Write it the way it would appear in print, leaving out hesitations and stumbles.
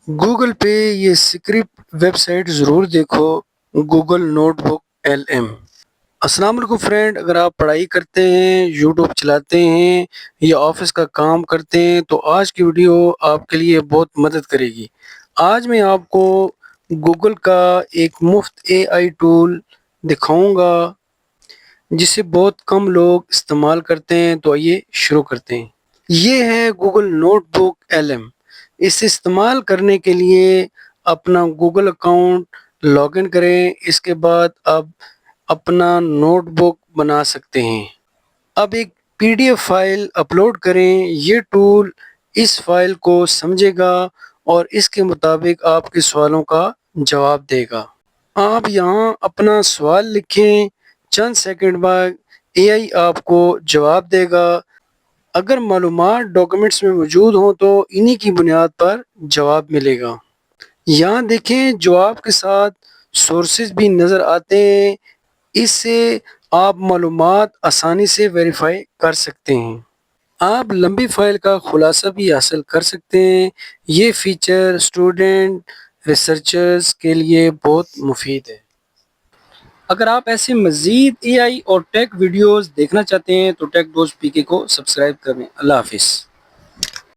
Google پہ یہ script web site ضرور دیکھو، گوگل نوٹ بک LM۔ السلام علیکم فرینڈ، اگر آپ پڑھائی کرتے ہیں، یوٹیوب چلاتے ہیں یا آفس کا کام کرتے ہیں تو آج کی ویڈیو آپ کے لیے بہت مدد کرے گی۔ آج میں آپ کو گوگل کا ایک مفت AI ٹول دکھاؤں گا جسے بہت کم لوگ استعمال کرتے ہیں، تو آئیے شروع کرتے ہیں۔ یہ ہے گوگل نوٹ بک LM۔ اسے استعمال کرنے کے لیے اپنا گوگل اکاؤنٹ لاگ ان کریں، اس کے بعد اب اپنا نوٹ بک بنا سکتے ہیں۔ اب ایک PDF فائل اپلوڈ کریں، یہ ٹول اس فائل کو سمجھے گا اور اس کے مطابق آپ کے سوالوں کا جواب دے گا۔ آپ یہاں اپنا سوال لکھیں، چند سیکنڈ بعد AI آپ کو جواب دے گا۔ اگر معلومات ڈاکومنٹس میں موجود ہوں تو انہی کی بنیاد پر جواب ملے گا۔ یہاں دیکھیں جواب کے ساتھ سورسز بھی نظر آتے ہیں، اس سے آپ معلومات آسانی سے ویریفائی کر سکتے ہیں۔ آپ لمبی فائل کا خلاصہ بھی حاصل کر سکتے ہیں۔ یہ فیچر اسٹوڈنٹ ریسرچرز کے لیے بہت مفید ہے۔ اگر آپ ایسے مزید AI اور ٹیک ویڈیوز دیکھنا چاہتے ہیں تو ٹیک دوست PK کو سبسکرائب کریں۔ اللہ حافظ۔